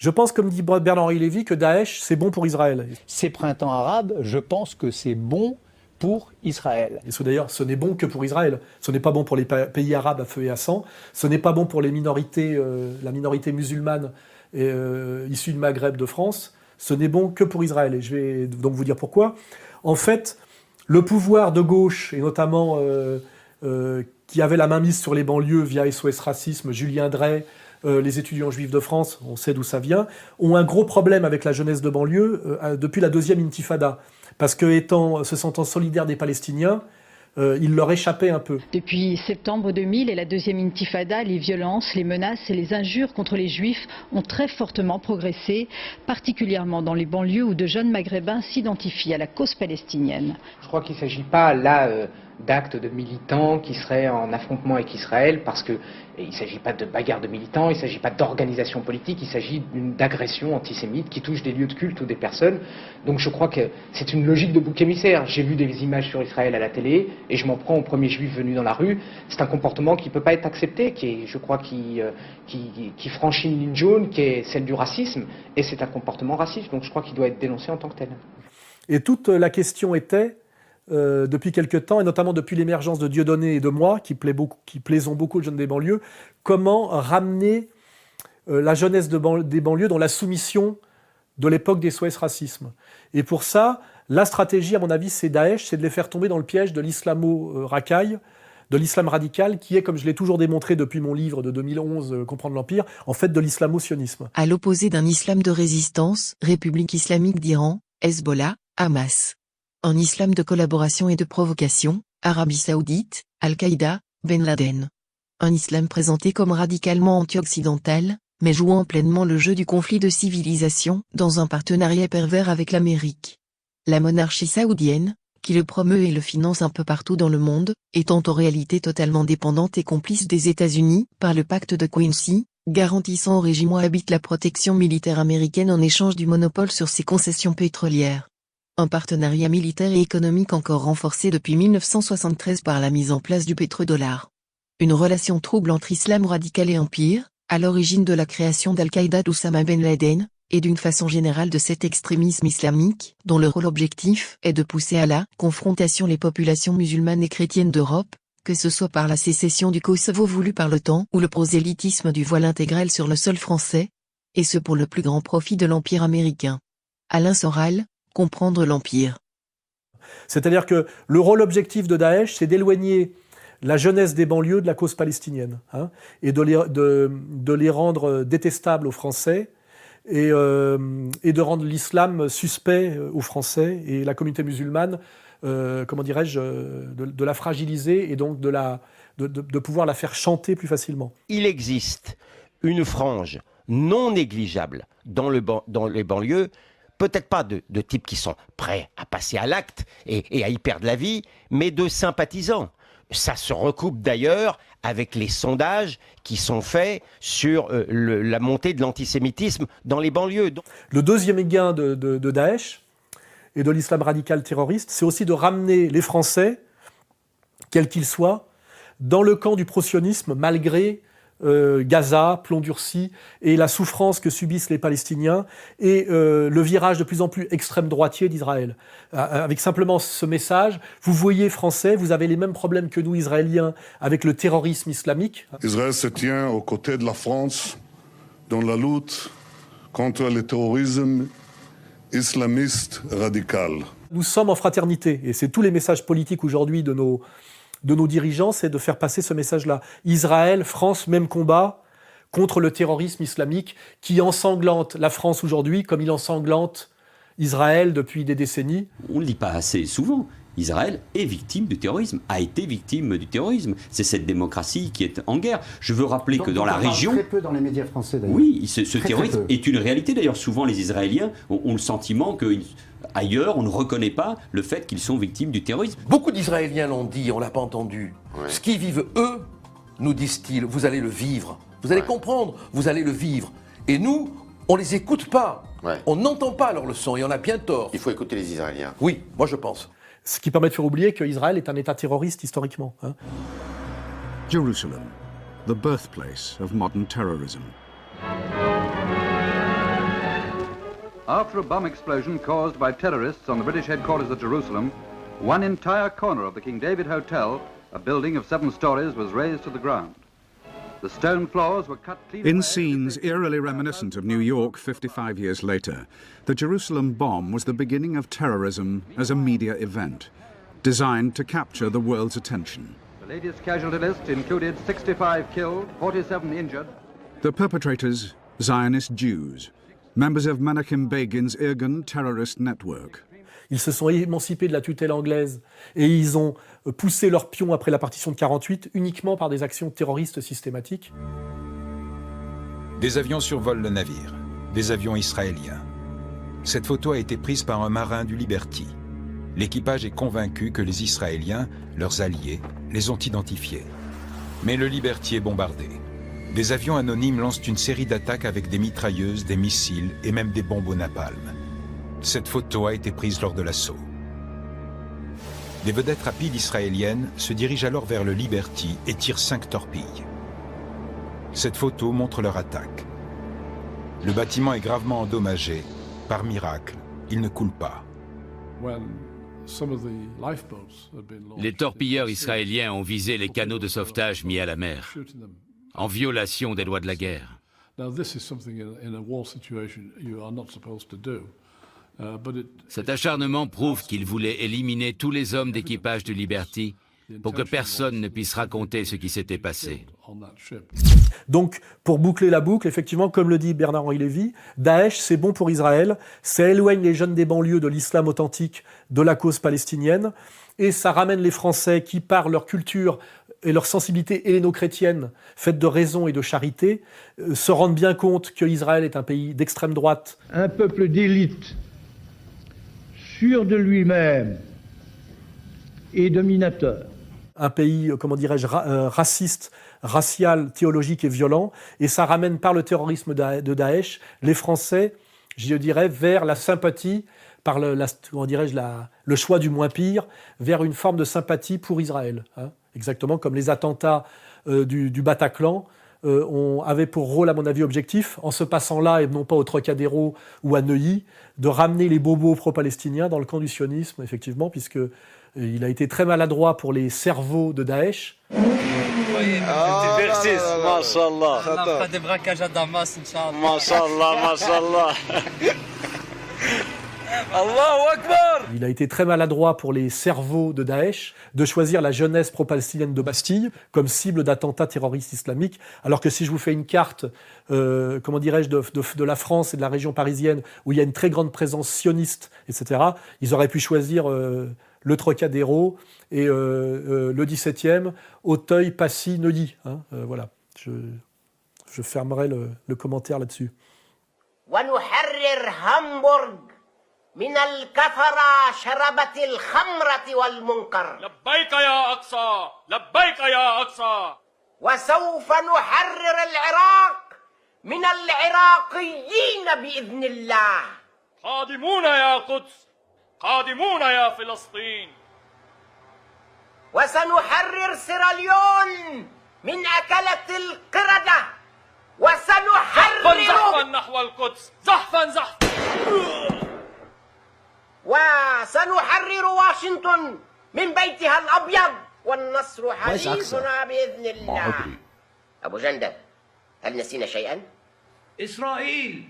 Je pense, comme dit Bernard-Henri Lévy, que Daesh, c'est bon pour Israël. Ces printemps arabes, je pense que c'est bon pour Israël. Et d'ailleurs, ce n'est bon que pour Israël. Ce n'est pas bon pour les pays arabes à feu et à sang. Ce n'est pas bon pour les minorités, la minorité musulmane issue du Maghreb de France. Ce n'est bon que pour Israël. Et je vais donc vous dire pourquoi. En fait, le pouvoir de gauche, et notamment qui avait la main mise sur les banlieues via SOS Racisme, Julien Drey, les étudiants juifs de France, on sait d'où ça vient, ont un gros problème avec la jeunesse de banlieue depuis la deuxième intifada. Parce que se sentant solidaires des Palestiniens, il leur échappait un peu. Depuis septembre 2000 et la deuxième intifada, les violences, les menaces et les injures contre les juifs ont très fortement progressé, particulièrement dans les banlieues où de jeunes maghrébins s'identifient à la cause palestinienne. Je crois qu'il ne s'agit pas là d'actes de militants qui seraient en affrontement avec Israël, parce qu'il ne s'agit pas de bagarre de militants, il ne s'agit pas d'organisation politique, il s'agit d'agression antisémite qui touche des lieux de culte ou des personnes. Donc je crois que c'est une logique de bouc émissaire. J'ai vu des images sur Israël à la télé et je m'en prends au premier juif venu dans la rue. C'est un comportement qui ne peut pas être accepté, qui franchit une ligne jaune, qui est celle du racisme, et c'est un comportement raciste. Donc je crois qu'il doit être dénoncé en tant que tel. Et toute la question était, depuis quelque temps, et notamment depuis l'émergence de Dieudonné et de moi, qui plaisons beaucoup aux jeunes des banlieues, comment ramener la jeunesse des banlieues dans la soumission de l'époque des SOS Racisme. Et pour ça, la stratégie, à mon avis, c'est Daesh, c'est de les faire tomber dans le piège de l'islamo-racaille, de l'islam radical, qui est, comme je l'ai toujours démontré depuis mon livre de 2011, Comprendre l'Empire, en fait de l'islamo-sionisme. À l'opposé d'un islam de résistance, République islamique d'Iran, Hezbollah, Hamas. Un islam de collaboration et de provocation, Arabie Saoudite, Al-Qaïda, Ben Laden. Un islam présenté comme radicalement anti-occidental, mais jouant pleinement le jeu du conflit de civilisation, dans un partenariat pervers avec l'Amérique. La monarchie saoudienne, qui le promeut et le finance un peu partout dans le monde, étant en réalité totalement dépendante et complice des États-Unis, par le pacte de Quincy, garantissant au régime wahhabite la protection militaire américaine en échange du monopole sur ses concessions pétrolières. Un partenariat militaire et économique encore renforcé depuis 1973 par la mise en place du pétrodollar. Une relation trouble entre islam radical et empire, à l'origine de la création d'Al-Qaïda d'Oussama Ben Laden, et d'une façon générale de cet extrémisme islamique, dont le rôle objectif est de pousser à la confrontation les populations musulmanes et chrétiennes d'Europe, que ce soit par la sécession du Kosovo voulue par l'OTAN ou le prosélytisme du voile intégral sur le sol français, et ce pour le plus grand profit de l'empire américain. Alain Soral, Comprendre l'Empire. C'est-à-dire que le rôle objectif de Daesh, c'est d'éloigner la jeunesse des banlieues de la cause palestinienne, et de les rendre détestables aux Français, et de rendre l'islam suspect aux Français, et la communauté musulmane, de la fragiliser, et donc de pouvoir la faire chanter plus facilement. Il existe une frange non négligeable dans les banlieues, peut-être pas de types qui sont prêts à passer à l'acte et à y perdre la vie, mais de sympathisants. Ça se recoupe d'ailleurs avec les sondages qui sont faits sur la montée de l'antisémitisme dans les banlieues. Le deuxième gain de Daesh et de l'islam radical terroriste, c'est aussi de ramener les Français, quels qu'ils soient, dans le camp du pro-sionisme, malgré Gaza, plomb durci, et la souffrance que subissent les Palestiniens, et le virage de plus en plus extrême droitier d'Israël. Avec simplement ce message, vous voyez Français, vous avez les mêmes problèmes que nous Israéliens avec le terrorisme islamique. Israël se tient aux côtés de la France dans la lutte contre le terrorisme islamiste radical. Nous sommes en fraternité, et c'est tous les messages politiques aujourd'hui de nos dirigeants, c'est de faire passer ce message-là. Israël, France, même combat contre le terrorisme islamique qui ensanglante la France aujourd'hui comme il ensanglante Israël depuis des décennies. On ne le dit pas assez souvent. Israël est victime du terrorisme, a été victime du terrorisme. C'est cette démocratie qui est en guerre. Je veux rappeler que dans la région... Très peu dans les médias français d'ailleurs. Oui, ce terrorisme est une réalité. D'ailleurs, souvent les Israéliens ont le sentiment que... Ailleurs, on ne reconnaît pas le fait qu'ils sont victimes du terrorisme. Beaucoup d'Israéliens l'ont dit, on ne l'a pas entendu. Ouais. Ce qu'ils vivent, eux, nous disent-ils, vous allez le vivre. Vous allez comprendre, vous allez le vivre. Et nous, on ne les écoute pas. Ouais. On n'entend pas leurs leçons et on a bien tort. Il faut écouter les Israéliens. Oui, moi je pense. Ce qui permet de faire oublier qu'Israël est un État terroriste historiquement. Jerusalem, the birthplace of modern terrorism. After a bomb explosion caused by terrorists on the British headquarters at Jerusalem, one entire corner of the King David Hotel, a building of 7 stories, was razed to the ground. The stone floors were cut clean. In scenes eerily reminiscent of New York 55 years later, the Jerusalem bomb was the beginning of terrorism as a media event, designed to capture the world's attention. The latest casualty list included 65 killed, 47 injured. The perpetrators, Zionist Jews, members of Menachem Begin's Irgun terrorist network. Ils se sont émancipés de la tutelle anglaise et ils ont poussé leur pion après la partition de 1948 uniquement par des actions terroristes systématiques. Des avions survolent le navire, des avions israéliens. Cette photo a été prise par un marin du Liberty. L'équipage est convaincu que les Israéliens, leurs alliés, les ont identifiés. Mais le Liberty est bombardé. Des avions anonymes lancent une série d'attaques avec des mitrailleuses, des missiles et même des bombes au napalm. Cette photo a été prise lors de l'assaut. Des vedettes rapides israéliennes se dirigent alors vers le Liberty et tirent 5 torpilles. Cette photo montre leur attaque. Le bâtiment est gravement endommagé. Par miracle, il ne coule pas. Les torpilleurs israéliens ont visé les canaux de sauvetage mis à la mer, en violation des lois de la guerre. Cet acharnement prouve qu'ils voulaient éliminer tous les hommes d'équipage du Liberty pour que personne ne puisse raconter ce qui s'était passé. Donc, pour boucler la boucle, effectivement, comme le dit Bernard-Henri Lévy, Daesh, c'est bon pour Israël, ça éloigne les jeunes des banlieues de l'islam authentique de la cause palestinienne, et ça ramène les Français qui, par leur culture et leur sensibilité helléno-chrétienne, faite de raison et de charité, se rendent bien compte qu'Israël est un pays d'extrême droite. Un peuple d'élite, sûr de lui-même et dominateur. Un pays, comment dirais-je, raciste, racial, théologique et violent, et ça ramène par le terrorisme de Daesh les Français, je dirais, vers la sympathie, par le choix du moins pire, vers une forme de sympathie pour Israël. Hein, exactement comme les attentats du Bataclan avaient pour rôle, à mon avis, objectif, en se passant là et non pas au Trocadéro ou à Neuilly, de ramener les bobos pro-palestiniens dans le camp du sionisme, effectivement, puisque il a été très maladroit pour les cerveaux de Daesh. des braquages à Damas, Inch'Allah. Il a été très maladroit pour les cerveaux de Daesh de choisir la jeunesse pro-palestinienne de Bastille comme cible d'attentats terroristes islamiques, alors que si je vous fais une carte, comment dirais-je, de la France et de la région parisienne où il y a une très grande présence sioniste, etc., ils auraient pu choisir le Trocadéro et le 17e, Auteuil, Passy, Neuilly. Hein, voilà, je fermerai le commentaire là-dessus. من الكفرة شربت الخمرة والمنكر لبيك يا أقصى لبيك يا أقصى وسوف نحرر العراق من العراقيين بإذن الله قادمون يا قدس قادمون يا فلسطين وسنحرر سيراليون من أكلة القردة وسنحرر زحفا نحو القدس زحفا وسنحرر واشنطن من بيتها الأبيض والنصر حديثنا بإذن الله أبو جندل هل نسينا شيئا؟ إسرائيل